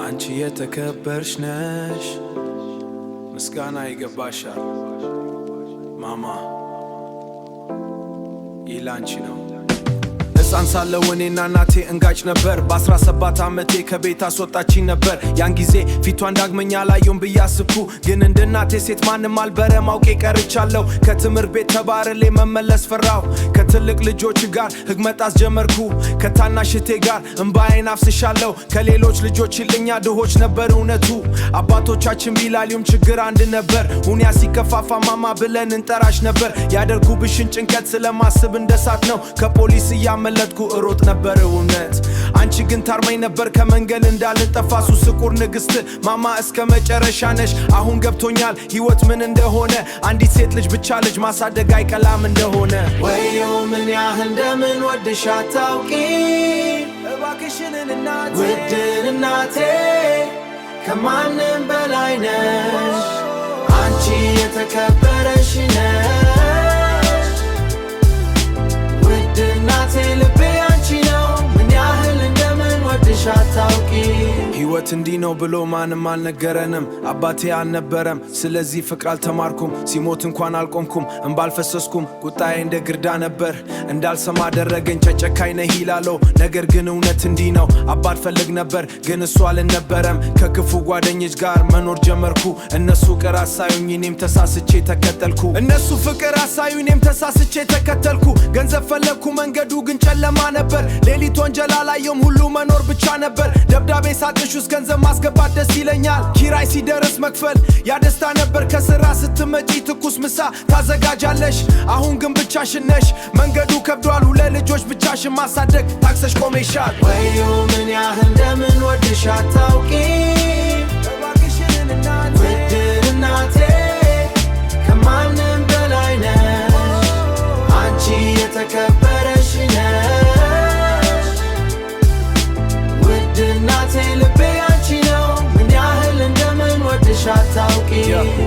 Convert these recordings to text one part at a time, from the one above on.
አንቺ የተከበርሽ ነሽ ምስጋና ይገባሻል ማማ ይላንቺ ነው ሕፃን ሳለሁ እኔና እናቴ እንጋጭ ነበር በ17 ዓመቴ ከቤት አስወጣችኝ ነበር ያን ጊዜ ፊቷን ዳግመኛ ላየውን ብያስብኩ ግን እንደ እናቴ ሴት ማንም አልበረም አውቄ ቀርቻለሁ ከትምህርት ቤት ተባረሌ መመለስ ፈራሁ ከትልቅ ልጆች ጋር ሕግ መጣስ ጀመርኩ ከታናሽ እህቴ ጋር እንባዬን አፍስሻለሁ ከሌሎች ልጆች ይልኛ ድሆች ነበር እውነቱ አባቶቻችን ቢላሊውም ችግር አንድ ነበር ሁኒያ ሲከፋፋ ማማ ብለን እንጠራሽ ነበር ያደርጉብሽን ጭንቀት ስለማስብ እንደሳት ነው ከፖሊስ እያመለጥኩ እሮጥ ነበር እውነት አንቺ ግን ታርማኝ ነበር ከመንገድ እንዳልጠፋ ሱስ ቁር ንግስት ማማ እስከ መጨረሻ ነሽ አሁን ገብቶኛል ህይወት ምን እንደሆነ አንዲት ሴት ልጅ ብቻ ልጅ ማሳደግ አይቀላም እንደሆነ ወዮ ምን ያህል እንደምን ወድሽ አታውቂ እባክሽን እናቴ ውድን እናቴ ከማንም በላይ ነሽ አንቺ የተከበረሽ ነሽ ውድ እናቴ ልቤ አንቺ ነው ምን ያህል እንደምን ወድሽ አታውቂ ህይወት እንዲህ ነው ብሎ ማንም አልነገረንም አባቴ አልነበረም ስለዚህ ፍቅር አልተማርኩም ሲሞት እንኳን አልቆምኩም እንባ አልፈሰስኩም ቁጣዬ እንደ ግርዳ ነበር እንዳልሰማ አደረገኝ ጨካኝ ነህ ይላለው ነገር ግን እውነት እንዲህ ነው አባት ፈልግ ነበር ግን እሱ አልነበረም ከክፉ ጓደኞች ጋር መኖር ጀመርኩ እነሱ ፍቅር አሳዩኝ እኔም ተሳስቼ ተከተልኩ እነሱ ፍቅር አሳዩኝ እኔም ተሳስቼ ተከተልኩ ገንዘብ ፈለግኩ መንገዱ ግን ጨለማ ነበር ሌሊት ወንጀል አላየሁም ሁሉ መኖር ብቻ ነበር ደብዳቤ ሳጥሽ ውስጥ ገንዘብ ማስገባት ደስ ይለኛል ኪራይ ሲደርስ መክፈል ያደስታ ነበር ከስራ ስትመጪ ትኩስ ምሳ ታዘጋጃለሽ አሁን ግን ብቻሽን ነሽ መንገዱ ከብዷል ሁለት ልጆች ብቻሽን ማሳደግ ታክሰሽ ቆመሻል ወዮ ምን ያህል እንደምን ወድሽ አታውቂ እባክሽን እናቴ ውድ እናቴ ከማንም በላይ ነሽ አንቺ የተከበረሽ ነሽ ውድ እናቴ ልቤ አንቺ ነው ምን ያህል እንደምን ወድሽ አታውቂ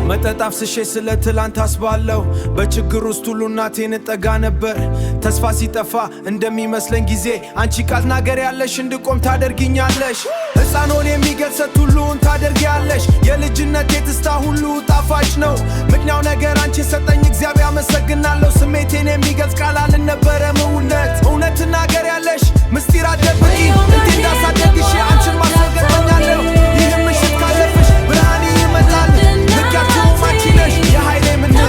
መጠጥ አፍስሼ ስለ ትላንት አስባለሁ በችግር ውስጥ ሁሉ እናቴን እጠጋ ነበር ተስፋ ሲጠፋ እንደሚመስለኝ ጊዜ አንቺ ቃል ናገር ያለሽ እንድቆም ታደርጊኛለሽ ሕፃን ሆነ የሚገሰት ሁሉን ታደርጊያለሽ የልጅነት የትስታ ሁሉ ጣፋጭ ነው ምክንያው ነገር አንቺ ሰጠኝ እግዚአብሔር አመሰግናለሁ ስሜቴን የሚገልጽ ቃል አልነበረም እውነት ናገር ያለሽ ምስጢር አደብቂ እንዴ እንዳሳደግሽ አንቺን ማስረገጠኛለሁ ይህም ምሽት ካለፍሽ ብርሃን ይመጣል ምክንያቱም አንቺ ነሽ የኃይሌ ምንጭ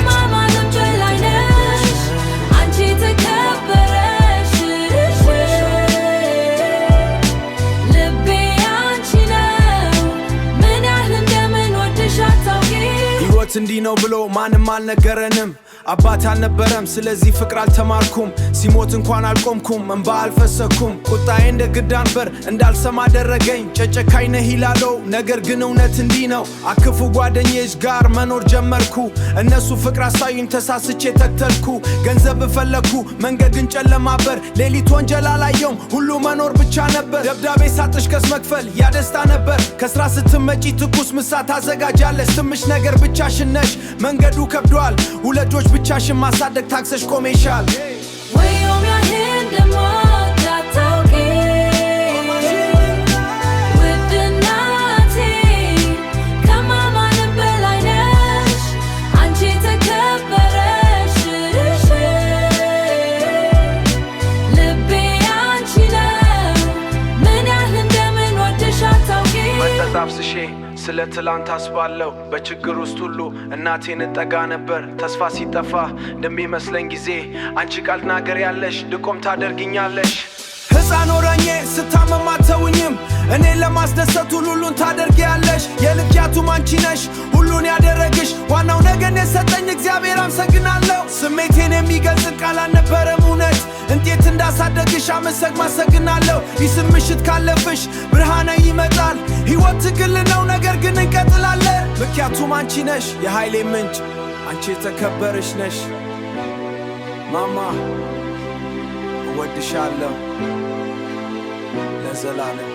እንዲህ ነው ብሎ ማንም አልነገረንም አባት አልነበረም ስለዚህ ፍቅር አልተማርኩም ሲሞት እንኳን አልቆምኩም እንባ አልፈሰኩም ቁጣዬ እንደ ግዳን በር እንዳልሰማ አደረገኝ ጨካኝ ነህ ይላለው ነገር ግን እውነት እንዲህ ነው አክፉ ጓደኞች ጋር መኖር ጀመርኩ እነሱ ፍቅር አሳዩኝ ተሳስቼ ተከተልኩ ገንዘብ ፈለግኩ መንገድን ጨለማ በር ሌሊት ወንጀል አላየሁም ሁሉ መኖር ብቻ ነበር ደብዳቤ ሳጥሽ ከስ መክፈል ያደስታ ነበር ከስራ ስትመጪ ትኩስ ምሳ ታዘጋጃለሽ ትምሽ ነገር ብቻሽን ነሽ መንገዱ ከብዷል ሁለጆች ብቻሽን ማሳደግ ታክሰሽ ቆመሻል ወዮ ያህል እንደምን አታውቂ ውድ እናቴ ከማንም በላይ ነሽ አንቺ የተከበረሽ ልቤ አንቺ ነው ምን ያህል እንደምን ወድሽ አታውቂ መጠጥ አፍስሼ ስለ ትላንት አስባለሁ በችግር ውስጥ ሁሉ እናቴን እጠጋ ነበር ተስፋ ሲጠፋ እንደሚመስለኝ ጊዜ አንቺ ቃል ናገር ያለሽ ድቆም ታደርጊኛለሽ ሕፃን ሆኜ ስታመም አትተውኝም እኔን ለማስደሰት ሁሉን ታደርጊያለሽ የልክያቱም አንቺ ነሽ ሁሉን ያደረግሽ ዋናው ነገር የሰጠኝ እግዚአብሔር አመሰግናለሁ ስሜቴን የሚገልጽ ቃል አልነበረም እውነት እንዴት እንዳሳደግሽ አመሰግናለሁ ይስም ምሽት ካለፍሽ ብርሃን ይመጣል ህይወት ትግል ነው ነገር ግን እንቀጥላለን ምክንያቱም አንቺ ነሽ የኃይሌ ምንጭ አንቺ የተከበረሽ ነሽ ማማ እወድሻለሁ ለዘላለም